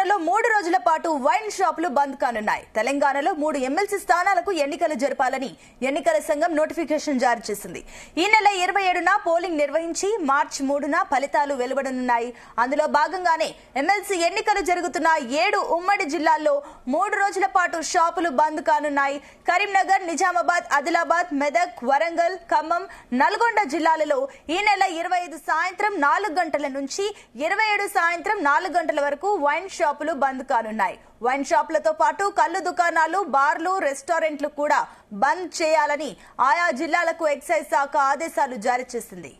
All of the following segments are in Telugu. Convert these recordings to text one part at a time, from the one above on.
తెలంగాణలో 3 రోజుల పాటు వైన్ షాపులు బంద్ కానున్నాయి. తెలంగాణలో 3 ఎమ్మెల్సీ స్థానాలకు ఎన్నికలు జరపాలని ఎన్నికల సంఘం నోటిఫికేషన్ జారీ చేసింది. ఈ నెల 27న పోలింగ్ నిర్వహించి మార్చి 3న ఫలితాలు వెలువడనున్నాయి. అందులో భాగంగానే ఎమ్మెల్సీ ఎన్నికలు జరుగుతున్న 7 ఉమ్మడి జిల్లాల్లో 3 రోజుల పాటు షాపులు బంద్ కానున్నాయి. కరీంనగర్, నిజామాబాద్, ఆదిలాబాద్, మెదక్, వరంగల్, ఖమ్మం, నల్గొండ జిల్లాలలో ఈ నెల 25 సాయంత్రం 4 గంటల నుంచి 27 సాయంత్రం 4 గంటల వరకు వైన్ షాపులు బంద్ కానున్నాయి. వైన్ షాపులతో పాటు కల్లు దుకాణాలు, బార్లు, రెస్టారెంట్లు కూడా బంద్ చేయాలని ఆయా జిల్లాలకు ఎక్సైజ్ శాఖ ఆదేశాలు జారీ చేసింది.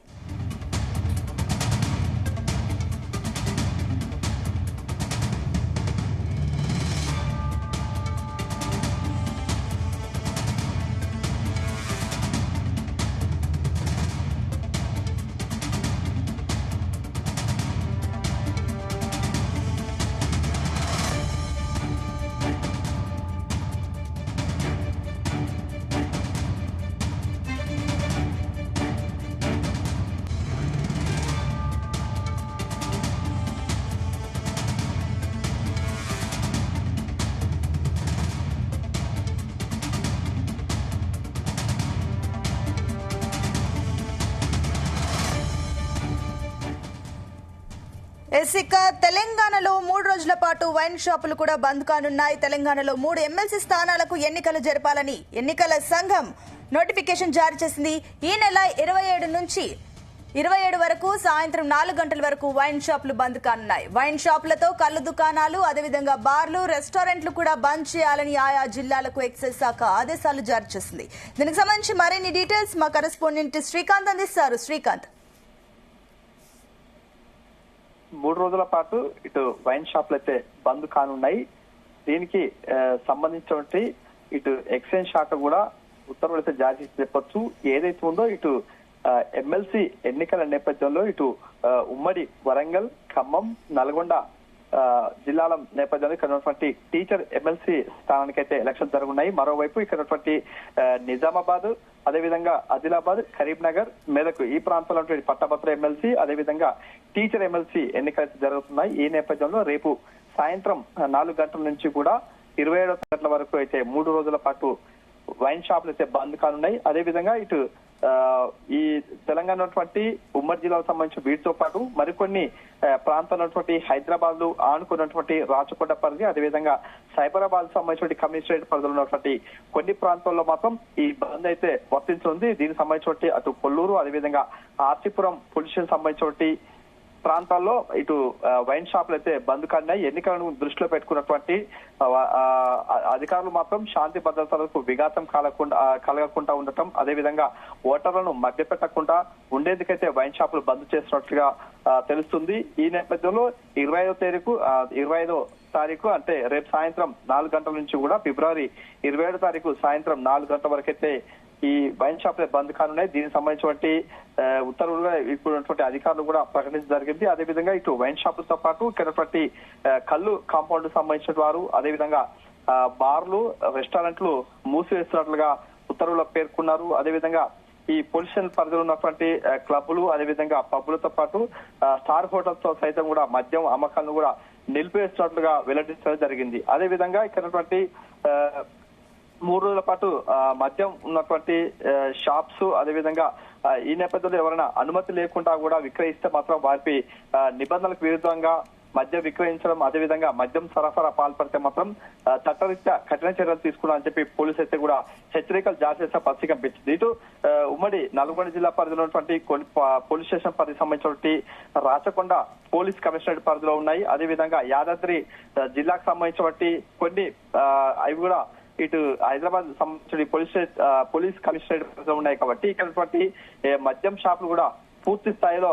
ఇక తెలంగాణలో 3 రోజుల పాటు వైన్ షాపులు కూడా బంద్ కానున్నాయి. తెలంగాణలో 3 ఎమ్మెల్సీ స్థానాలకు ఎన్నికలు జరపాలని ఎన్నికల సంఘం నోటిఫికేషన్ జారీ చేసింది. ఈ నెల 27 నుంచి 27 వరకు సాయంత్రం 4 గంటల వరకు వైన్ షాపులు బంద్ కానున్నాయి. వైన్ షాపులతో కల్లు దుకాణాలు, అదేవిధంగా బార్లు, రెస్టారెంట్లు కూడా బంద్ చేయాలని ఆయా జిల్లాలకు ఎక్సైజ్ శాఖ ఆదేశాలు జారీ చేసింది. దీనికి సంబంధించి మరిన్ని డీటెయిల్స్ మా కరెస్పాండెంట్ శ్రీకాంత్ అందిస్తారు. శ్రీకాంత్, 3 రోజుల పాటు ఇటు వైన్ షాపులు అయితే బంద్ కానున్నాయి. దీనికి సంబంధించినటువంటి ఇటు ఎక్సైజ్ శాఖ కూడా ఉత్తర్వులు అయితే జారీ చేసి చెప్పొచ్చు. ఏదైతే ఉందో ఇటు ఎమ్మెల్సీ ఎన్నికల నేపథ్యంలో ఇటు ఉమ్మడి వరంగల్, ఖమ్మం, నల్గొండ జిల్లాల నేపథ్యంలో ఇక్కడ ఉన్నటువంటి టీచర్ ఎమ్మెల్సీ స్థానానికి అయితే ఎలక్షన్ జరుగున్నాయి. మరోవైపు ఇక్కడ ఉన్నటువంటి నిజామాబాద్, అదేవిధంగా ఆదిలాబాద్, కరీంనగర్, మెదక్ ఈ ప్రాంతాల్లో పట్టభద్ర ఎమ్మెల్సీ, అదేవిధంగా టీచర్ ఎమ్మెల్సీ ఎన్నికలు జరుగుతున్నాయి. ఈ నేపథ్యంలో రేపు సాయంత్రం 4 గంటల నుంచి కూడా 27 గంటల వరకు అయితే 3 రోజుల పాటు వైన్ షాపులు అయితే బంద్ కానున్నాయి. అదేవిధంగా ఇటు ఈ తెలంగాణ ఉన్నటువంటి ఉమ్మడి జిల్లాకు సంబంధించిన వీటితో పాటు మరికొన్ని ప్రాంతాల్లో ఉన్నటువంటి హైదరాబాద్ లో ఆనుకున్నటువంటి రాచకొండ పరిధి, అదేవిధంగా సైబరాబాద్ సంబంధించిన కమిషనరేట్ పరిధిలో ఉన్నటువంటి కొన్ని ప్రాంతాల్లో మాత్రం ఈ బంద్ అయితే వర్తించనుంది. దీనికి సంబంధించినటువంటి అటు కొల్లూరు, అదేవిధంగా ఆర్సీపురం పోలీస్ స్టేషన్ సంబంధించినటువంటి ప్రాంతాల్లో ఇటు వైన్ షాపులు అయితే బంద్ కానున్నాయి. ఎన్నికలను దృష్టిలో పెట్టుకున్నటువంటి అధికారులు మాత్రం శాంతి భద్రతలకు విఘాతం కలగకుండా ఉండటం, అదేవిధంగా ఓటర్లను మభ్యపెట్టకుండా ఉండేందుకైతే వైన్ షాపులు బంద్ చేస్తున్నట్లుగా తెలుస్తుంది. ఈ నేపథ్యంలో 25వ తారీఖు అంటే రేపు సాయంత్రం 4 గంటల నుంచి కూడా ఫిబ్రవరి 27వ తారీఖు సాయంత్రం 4 గంటల వరకైతే ఈ వైన్ షాపులే బంద్ కానున్నాయి. దీనికి సంబంధించినటువంటి ఉత్తర్వులుగా ఇప్పుడు అధికారులు కూడా ప్రకటించడం జరిగింది. అదేవిధంగా ఇటు వైన్ షాపులతో పాటు ఇక్కడ కల్లు కాంపౌండ్ సంబంధించిన వారు, అదేవిధంగా బార్లు, రెస్టారెంట్లు మూసివేస్తున్నట్లుగా ఉత్తర్వులో పేర్కొన్నారు. అదేవిధంగా ఈ పోలీస్ స్టేషన్ పరిధిలో ఉన్నటువంటి క్లబ్లు, అదేవిధంగా పబ్బులతో పాటు స్టార్ హోటల్స్ తో సైతం కూడా మద్యం అమ్మకాలను కూడా నిలిపివేస్తున్నట్లుగా వెల్లడించడం జరిగింది. అదేవిధంగా ఇక్కడ 3 రోజుల పాటు మద్యం ఉన్నటువంటి షాప్స్, అదేవిధంగా ఈ నేపథ్యంలో ఎవరైనా అనుమతి లేకుండా కూడా విక్రయిస్తే మాత్రం వారి నిబంధనలకు విరుద్ధంగా మద్యం విక్రయించడం, అదేవిధంగా మద్యం సరఫరా పాల్పడితే మాత్రం చట్టరీత్యా కఠిన చర్యలు తీసుకున్నారని చెప్పి పోలీసు అయితే కూడా హెచ్చరికలు జారీ చేసిన పరిస్థితి కనిపించింది. ఇటు ఉమ్మడి నల్గొండ జిల్లా పరిధిలో ఉన్నటువంటి పోలీస్ స్టేషన్ పరిధికి సంబంధించినటువంటి రాచకొండ పోలీస్ కమిషనరేట్ పరిధిలో ఉన్నాయి. అదేవిధంగా యాదాద్రి జిల్లాకు సంబంధించినటువంటి కొన్ని అవి కూడా ఇటు హైదరాబాద్ సంబంధించిన పోలీస్ కమిషనరేట్ ఉన్నాయి. కాబట్టి ఇక్కడ మద్యం షాపులు కూడా పూర్తి స్థాయిలో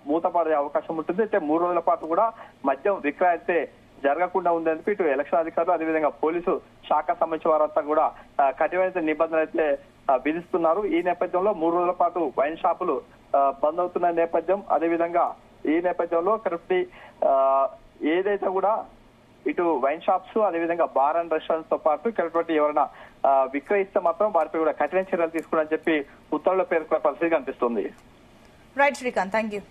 మూతపడే అవకాశం ఉంటుంది. అయితే 3 రోజుల పాటు కూడా మద్యం విక్రయం అయితే జరగకుండా ఉందని ఇటు ఎలక్షన్ అధికారులు, అదేవిధంగా పోలీసు శాఖ సంబంధించిన వారంతా కూడా కఠినమైన నిబంధనలు అయితే విధిస్తున్నారు. ఈ నేపథ్యంలో 3 రోజుల పాటు వైన్ షాపులు బంద్ అవుతున్న నేపథ్యం, అదేవిధంగా ఈ నేపథ్యంలో కరెక్ట్ ఏదైతే కూడా ఇటు వైన్ షాప్స్, అదేవిధంగా బార్ అండ్ రెస్టారెంట్స్ తో పాటు ఇక్కడ ఎవరైనా విక్రయిస్తే మాత్రం వారిపై కూడా కఠిన చర్యలు తీసుకోవాలని చెప్పి ఉత్తర్వుల్లో పేర్కొన్న పరిస్థితి కనిపిస్తుంది. Right Srikanth, thank you.